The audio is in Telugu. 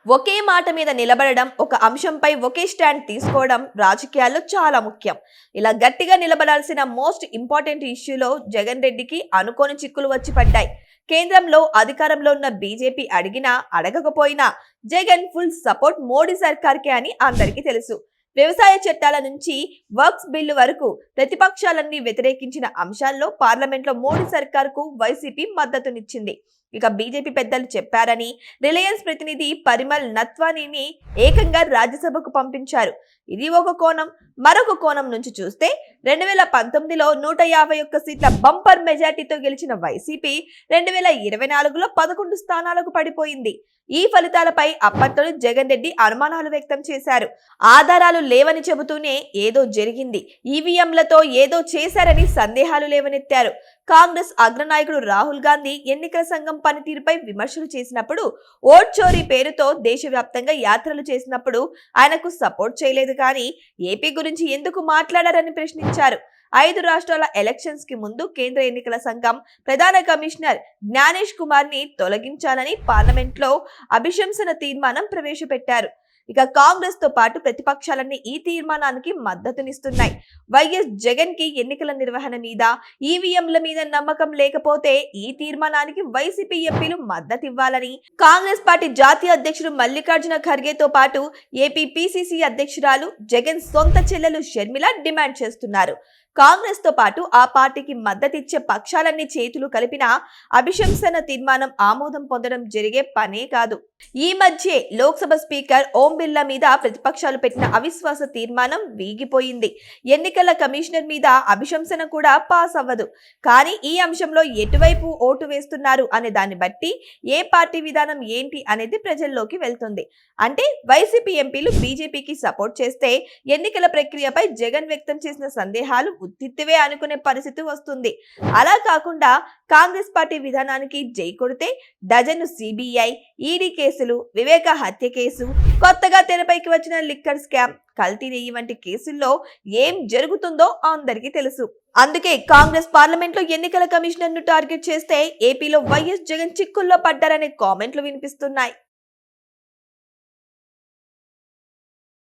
ఒకే మాట మీద నిలబడడం, ఒక అంశంపై ఒకే స్టాండ్ తీసుకోవడం రాజకీయాల్లో చాలా ముఖ్యం. ఇలా గట్టిగా నిలబడాల్సిన మోస్ట్ ఇంపార్టెంట్ ఇష్యూలో జగన్ రెడ్డికి అనుకోని చిక్కులు వచ్చి పడ్డాయి. కేంద్రంలో అధికారంలో ఉన్న బీజేపీ అడిగినా అడగకపోయినా జగన్ ఫుల్ సపోర్ట్ మోడీ సర్కార్కే అని అందరికీ తెలుసు. వ్యవసాయ చట్టాల నుంచి వర్క్స్ బిల్లు వరకు ప్రతిపక్షాలన్నీ వ్యతిరేకించిన అంశాల్లో పార్లమెంట్లో మోడీ సర్కార్కు వైసీపీ మద్దతునిచ్చింది. ఇక బీజేపీ పెద్దలు చెప్పారని రిలయన్స్ ప్రతినిధి పరిమల్ నత్వానీని ఏకంగా రాజ్యసభకు పంపించారు. ఇది ఒక కోణం. మరొక కోణం నుంచి చూస్తే 2019లో 151 సీట్ల బంపర్ మెజార్టీతో గెలిచిన వైసీపీ 2024లో 11 స్థానాలకు పడిపోయింది. ఈ ఫలితాలపై అప్పట్లోనే జగన్ రెడ్డి అనుమానాలు వ్యక్తం చేశారు. ఆధారాలు లేవని చెబుతూనే ఏదో జరిగింది, ఈవీఎంలతో ఏదో చేశారని సందేహాలు లేవనెత్తారు. కాంగ్రెస్ అగ్రనాయకుడు రాహుల్ గాంధీ ఎన్నికల సంఘం పనితీరుపై విమర్శలు చేసినప్పుడు, ఓట్ చోరీ పేరుతో దేశవ్యాప్తంగా యాత్రలు చేసినప్పుడు ఆయనకు సపోర్ట్ చేయలేదు. కానీ ఏపీ గురించి ఎందుకు మాట్లాడారని ప్రశ్నించారు. 5 రాష్ట్రాల ఎలక్షన్స్ కి ముందు కేంద్ర ఎన్నికల సంఘం ప్రధాన కమిషనర్ జ్ఞానేష్ కుమార్ ని తొలగించాలని పార్లమెంట్లో అభిశంసన తీర్మానం ప్రవేశపెట్టారు. ఇక కాంగ్రెస్ తో పాటు ప్రతిపక్షాలన్నీ ఈ తీర్మానానికి మద్దతునిస్తున్నాయి. వైఎస్ జగన్ కి ఎన్నికల నిర్వహణ మీద, ఈవీఎంల మీద నమ్మకం లేకపోతే ఈ తీర్మానానికి వైసీపీ ఎంపీలు మద్దతివ్వాలని కాంగ్రెస్ పార్టీ జాతీయ అధ్యక్షుడు మల్లికార్జున ఖర్గేతో పాటు ఏపీ పీసీసీ అధ్యక్షురాలు జగన్ సొంత చెల్లెలు షర్మిల డిమాండ్ చేస్తున్నారు. కాంగ్రెస్ తో పాటు ఆ పార్టీకి మద్దతిచ్చే పక్షాలన్నీ చేతులు కలిపిన అభిశంసన తీర్మానం ఆమోదం పొందడం జరిగే పనే కాదు. ఈ మధ్యే లోక్సభ స్పీకర్ ఓం బిర్లా మీద ప్రతిపక్షాలు పెట్టిన అవిశ్వాస తీర్మానం వీగిపోయింది. ఎన్నికల కమిషనర్ మీద అభిశంసన కూడా పాస్ అవ్వదు. కానీ ఈ అంశంలో ఎటువైపు ఓటు వేస్తున్నారు అనే దాన్ని బట్టి ఏ పార్టీ విధానం ఏంటి అనేది ప్రజల్లోకి వెళ్తుంది. అంటే వైసీపీ ఎంపీలు బీజేపీకి సపోర్ట్ చేస్తే ఎన్నికల ప్రక్రియపై జగన్ వ్యక్తం చేసిన సందేహాలు ఉత్తిత్తివే అనుకునే పరిస్థితి వస్తుంది. అలా కాకుండా కాంగ్రెస్ పార్టీ విధానానికి జై కొడితే డజను సిబిఐ, ఈడీ కేసులు, వివేక హత్య కేసు, కొత్తగా తెరపైకి వచ్చిన లిక్కర్ స్కామ్, కల్తీ నెయ్యి వంటి కేసుల్లో ఏం జరుగుతుందో అందరికీ తెలుసు. అందుకే కాంగ్రెస్ పార్లమెంట్ లో ఎన్నికల కమిషనర్ ను టార్గెట్ చేస్తే ఏపీలో వైఎస్ జగన్ చిక్కుల్లో పడ్డారనే కామెంట్లు వినిపిస్తున్నాయి.